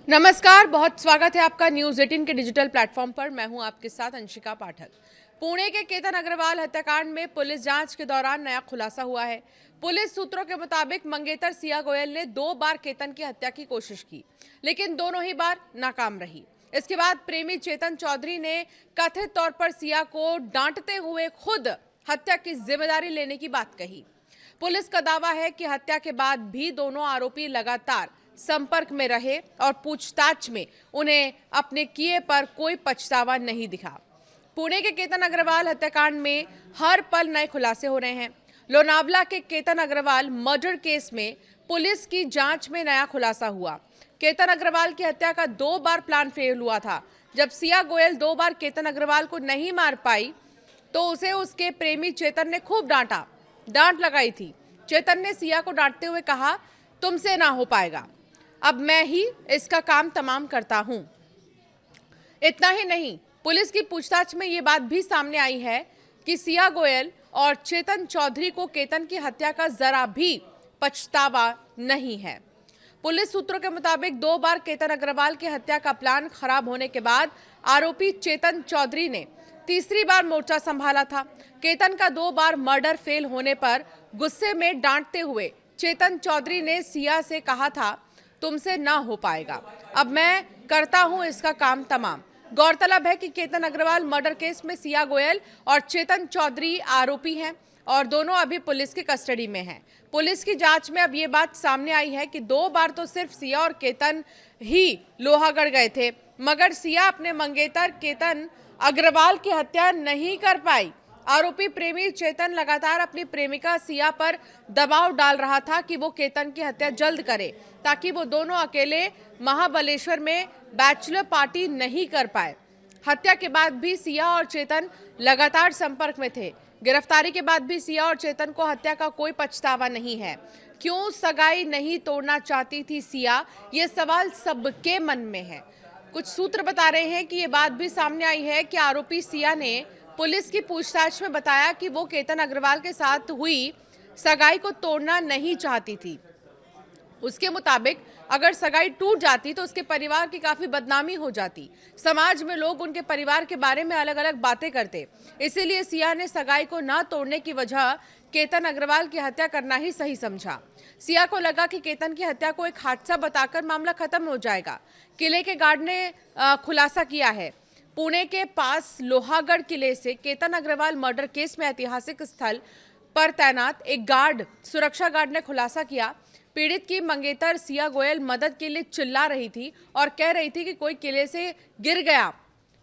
नमस्कार, बहुत स्वागत है आपका न्यूज़ 18 के डिजिटल प्लेटफॉर्म पर। मैं हूं आपके साथ अंशिका पाठक। पुणे के केतन अग्रवाल हत्याकांड में पुलिस जांच के दौरान नया खुलासा हुआ है। पुलिस सूत्रों के मुताबिक मंगेतर सिया गोयल ने 2 बार केतन की हत्या की कोशिश की, लेकिन दोनों ही बार नाकाम रही। इसके बाद प्रेमी चेतन चौधरी ने कथित तौर पर सिया को डांटते हुए खुद हत्या की जिम्मेदारी लेने की बात कही। पुलिस का दावा है कि हत्या के बाद भी दोनों आरोपी लगातार संपर्क में रहे और पूछताछ में उन्हें अपने किए पर कोई पछतावा नहीं दिखा। पुणे के केतन अग्रवाल हत्याकांड में हर पल नए खुलासे हो रहे हैं। लोनावला के केतन अग्रवाल मर्डर केस में पुलिस की जांच में नया खुलासा हुआ। केतन अग्रवाल की हत्या का 2 बार प्लान फेल हुआ था। जब सिया गोयल 2 बार केतन अग्रवाल को नहीं मार पाई तो उसे उसके प्रेमी चेतन ने खूब डांट लगाई थी। चेतन ने सिया को डांटते हुए कहा, तुमसे ना हो पाएगा, अब मैं ही इसका काम तमाम करता हूं। इतना ही नहीं, पुलिस की पूछताछ में ये बात भी सामने आई है कि सिया गोयल और चेतन चौधरी को केतन की हत्या का जरा भी पछतावा नहीं है। पुलिस सूत्रों के मुताबिक 2 बार केतन अग्रवाल की हत्या का प्लान खराब होने के बाद आरोपी चेतन चौधरी ने तीसरी बार मोर्चा संभाला था। केतन का 2 बार मर्डर फेल होने पर गुस्से में डांटते हुए चेतन चौधरी ने सिया से कहा था, तुमसे ना हो पाएगा, अब मैं करता हूं इसका काम तमाम। गौरतलब है कि केतन अग्रवाल मर्डर केस में सिया गोयल और चेतन चौधरी आरोपी हैं और दोनों अभी पुलिस की कस्टडी में हैं। पुलिस की जांच में अब ये बात सामने आई है कि 2 बार तो सिर्फ सिया और केतन ही लोहागढ़ गए थे, मगर सिया अपने मंगेतर केतन अग्रवाल की हत्या नहीं कर पाई। आरोपी प्रेमी चेतन लगातार अपनी प्रेमिका सिया पर दबाव डाल रहा था कि वो केतन की हत्या जल्द करे, ताकि वो दोनों अकेले महाबलेश्वर में बैचलर पार्टी नहीं कर पाए। हत्या के बाद भी सिया और चेतन लगातार संपर्क में थे। गिरफ्तारी के बाद भी सिया और चेतन को हत्या का कोई पछतावा नहीं है। क्यों सगाई नहीं तोड़ना चाहती थी सिया, ये सवाल सबके मन में है। कुछ सूत्र बता रहे हैं कि ये बात भी सामने आई है कि आरोपी सिया ने पुलिस की पूछताछ में बताया कि वो केतन अग्रवाल के साथ हुई सगाई को तोड़ना नहीं चाहती थी। उसके मुताबिक अगर सगाई टूट जाती तो उसके परिवार की काफी बदनामी हो जाती। समाज में लोग उनके परिवार के बारे में अलग अलग बातें करते। इसीलिए सिया ने सगाई को न तोड़ने की वजह केतन अग्रवाल की हत्या करना ही सही समझा। सिया को लगा कि केतन की हत्या को एक हादसा बताकर मामला खत्म हो जाएगा। किले के गार्ड ने खुलासा किया है। पुणे के पास लोहागढ़ किले से केतन अग्रवाल मर्डर केस में ऐतिहासिक स्थल पर तैनात एक सुरक्षा गार्ड ने खुलासा किया, पीड़ित की मंगेतर सिया गोयल मदद के लिए चिल्ला रही थी और कह रही थी कि कोई किले से गिर गया।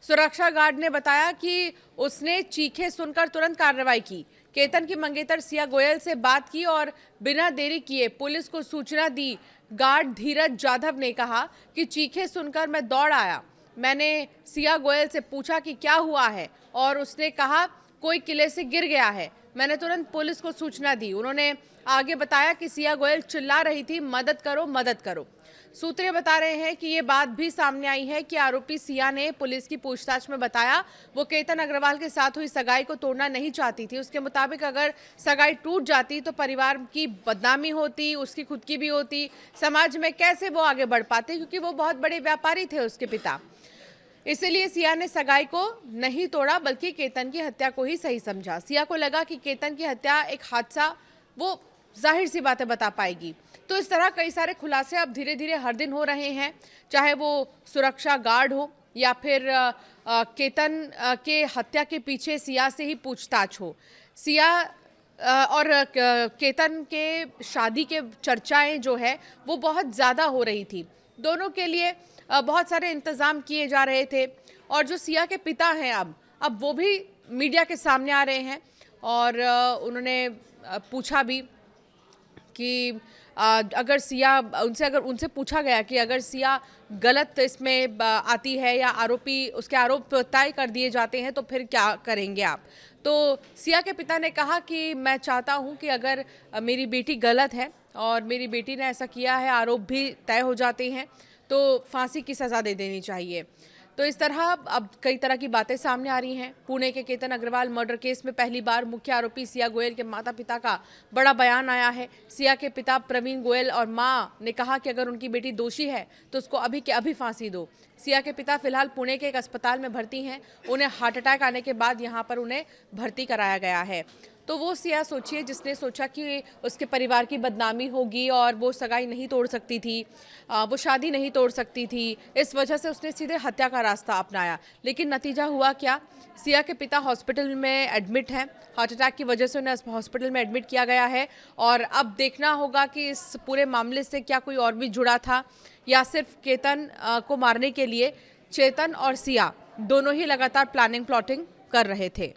सुरक्षा गार्ड ने बताया कि उसने चीखें सुनकर तुरंत कार्रवाई की। केतन की मंगेतर सिया गोयल से बात की और बिना देरी किए पुलिस को सूचना दी। गार्ड धीरज जाधव ने कहा कि चीखें सुनकर मैं दौड़ आया। मैंने सिया गोयल से पूछा कि क्या हुआ है और उसने कहा कोई किले से गिर गया है। मैंने तुरंत पुलिस को सूचना दी। उन्होंने आगे बताया कि सिया गोयल चिल्ला रही थी, मदद करो मदद करो। सूत्र बता रहे हैं कि ये बात भी सामने आई है कि आरोपी सिया ने पुलिस की पूछताछ में बताया वो केतन अग्रवाल के साथ हुई सगाई को तोड़ना नहीं चाहती थी। उसके मुताबिक अगर सगाई टूट जाती तो परिवार की बदनामी होती, उसकी खुद की भी होती। समाज में कैसे वो आगे बढ़ पाते, क्योंकि वो बहुत बड़े व्यापारी थे उसके पिता। इसीलिए सिया ने सगाई को नहीं तोड़ा बल्कि केतन की हत्या को ही सही समझा। सिया को लगा कि केतन की हत्या एक हादसा वो जाहिर सी बातें बता पाएगी। तो इस तरह कई सारे खुलासे अब धीरे धीरे हर दिन हो रहे हैं, चाहे वो सुरक्षा गार्ड हो या फिर केतन के हत्या के पीछे सिया से ही पूछताछ हो। सिया और केतन के शादी के चर्चाएं जो है वो बहुत ज़्यादा हो रही थी। दोनों के लिए बहुत सारे इंतज़ाम किए जा रहे थे और जो सिया के पिता हैं अब वो भी मीडिया के सामने आ रहे हैं और उन्होंने पूछा भी कि अगर सिया उनसे पूछा गया कि अगर सिया गलत इसमें आती है या उसके आरोप तय कर दिए जाते हैं तो फिर क्या करेंगे आप। तो सिया के पिता ने कहा कि मैं चाहता हूं कि अगर मेरी बेटी गलत है और मेरी बेटी ने ऐसा किया है, आरोप भी तय हो जाते हैं, तो फांसी की सज़ा दे देनी चाहिए। तो इस तरह अब कई तरह की बातें सामने आ रही हैं। पुणे के केतन अग्रवाल मर्डर केस में पहली बार मुख्य आरोपी सिया गोयल के माता पिता का बड़ा बयान आया है। सिया के पिता प्रवीण गोयल और मां ने कहा कि अगर उनकी बेटी दोषी है तो उसको अभी के अभी फांसी दो। सिया के पिता फिलहाल पुणे के एक अस्पताल में भर्ती हैं। उन्हें हार्ट अटैक आने के बाद यहां पर उन्हें भर्ती कराया गया है। तो वो सिया सोचिए जिसने सोचा कि उसके परिवार की बदनामी होगी और वो सगाई नहीं तोड़ सकती थी, वो शादी नहीं तोड़ सकती थी, इस वजह से उसने सीधे हत्या का रास्ता अपनाया। लेकिन नतीजा हुआ क्या? सिया के पिता हॉस्पिटल में एडमिट हैं। हार्ट अटैक की वजह से उन्हें हॉस्पिटल में एडमिट किया गया है और अब देखना होगा कि इस पूरे मामले से क्या कोई और भी जुड़ा था या सिर्फ केतन को मारने के लिए चेतन और सिया दोनों ही लगातार प्लानिंग प्लॉटिंग कर रहे थे।